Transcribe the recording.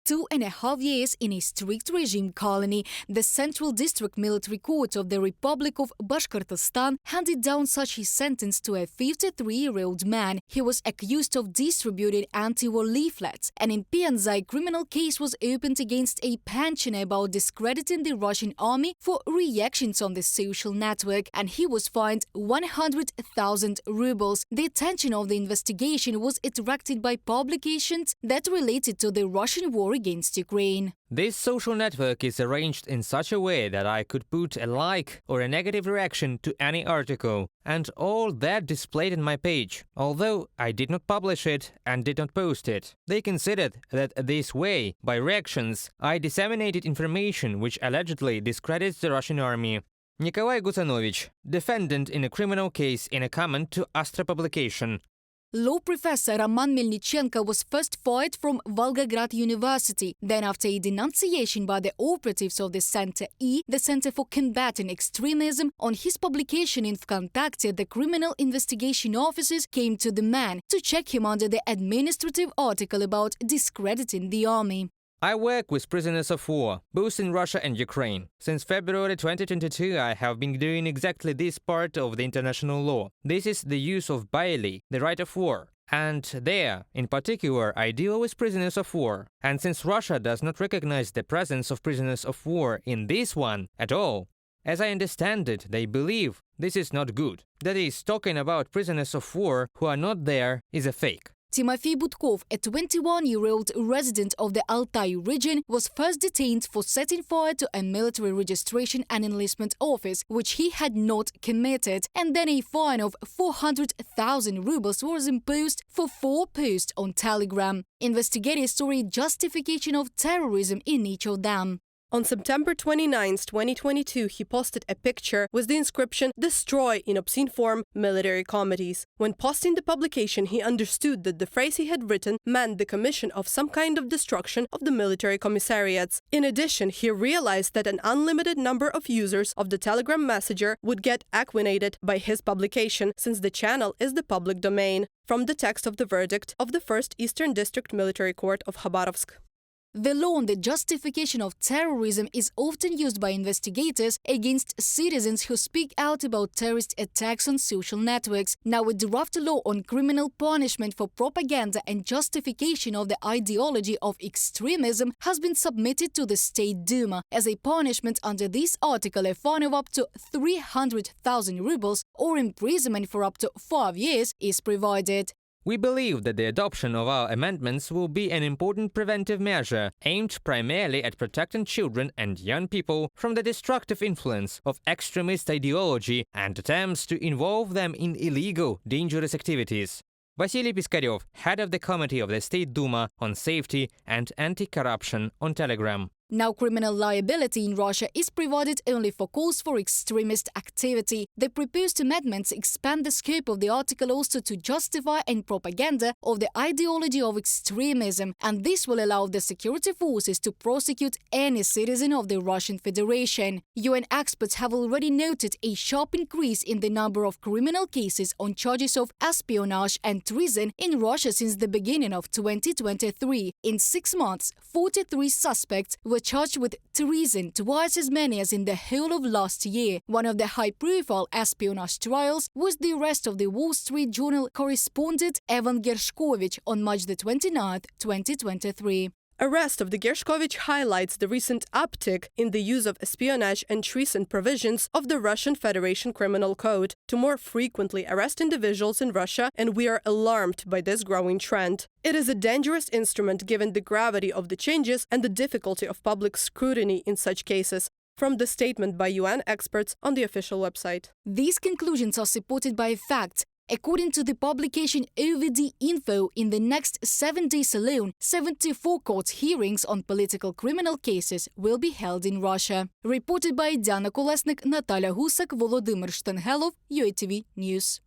2.5 years in a strict regime colony, the Central District Military Court of the Republic of Bashkortostan handed down such a sentence to a 53-year-old man. He was accused of distributing anti-war leaflets. An in Pianzai criminal case was opened against a pensioner about discrediting the Russian army for reactions on the social network, and he was fined 100,000 rubles. The attention of the investigation was attracted by publications that related to the Russian war against Ukraine. This social network is arranged in such a way that I could put a like or a negative reaction to any article, and all that displayed in my page, although I did not publish it and did not post it. They considered that this way, by reactions, I disseminated information which allegedly discredits the Russian army. Nikolai Gusanovich, defendant in a criminal case, in a comment to Astra publication. Law professor Roman Melnichenko was first fired from Volgograd University. Then, after a denunciation by the operatives of the Center E, the Center for Combating Extremism, on his publication in Vkontakte, the criminal investigation officers came to the man to check him under the administrative article about discrediting the army. I work with prisoners of war, both in Russia and Ukraine. Since February 2022, I have been doing exactly this part of the international law. This is the use of baili, the right of war. And there, in particular, I deal with prisoners of war. And since Russia does not recognize the presence of prisoners of war in this one at all, as I understand it, they believe this is not good. That is, talking about prisoners of war who are not there is a fake. Timofey Budkov, a 21-year-old resident of the Altai region, was first detained for setting fire to a military registration and enlistment office, which he had not committed, and then a fine of 400,000 rubles was imposed for 4 posts on Telegram. Investigators saw a justification of terrorism in each of them. On September 29, 2022, he posted a picture with the inscription "Destroy in obscene form military committees." When posting the publication, he understood that the phrase he had written meant the commission of some kind of destruction of the military commissariats. In addition, he realized that an unlimited number of users of the Telegram messenger would get acquainted by his publication, since the channel is the public domain. From the text of the verdict of the 1st Eastern District Military Court of Khabarovsk. The law on the justification of terrorism is often used by investigators against citizens who speak out about terrorist attacks on social networks. Now, a draft law on criminal punishment for propaganda and justification of the ideology of extremism has been submitted to the State Duma. As a punishment under this article, a fine of up to 300,000 rubles or imprisonment for up to 5 years is provided. We believe that the adoption of our amendments will be an important preventive measure aimed primarily at protecting children and young people from the destructive influence of extremist ideology and attempts to involve them in illegal, dangerous activities. Vasily Piskarev, head of the Committee of the State Duma on Safety and Anti-Corruption on Telegram. Now, criminal liability in Russia is provided only for calls for extremist activity. The proposed amendments expand the scope of the article also to justify and propaganda of the ideology of extremism, and this will allow the security forces to prosecute any citizen of the Russian Federation. UN experts have already noted a sharp increase in the number of criminal cases on charges of espionage and treason in Russia since the beginning of 2023. In 6 months, 43 suspects were charged with treason, twice as many as in the whole of last year. One of the high-profile espionage trials was the arrest of the Wall Street Journal correspondent Evan Gershkovich on March 29, 2023. Arrest of the Gershkovich highlights the recent uptick in the use of espionage and treason provisions of the Russian Federation Criminal Code to more frequently arrest individuals in Russia, and we are alarmed by this growing trend. It is a dangerous instrument given the gravity of the changes and the difficulty of public scrutiny in such cases. From the statement by UN experts on the official website. These conclusions are supported by facts. According to the publication OVD Info, in the next 7 days alone, 74 court hearings on political criminal cases will be held in Russia. Reported by Diana Kolesnik, Natalia Husak, Volodymyr Shtengelov, UATV News.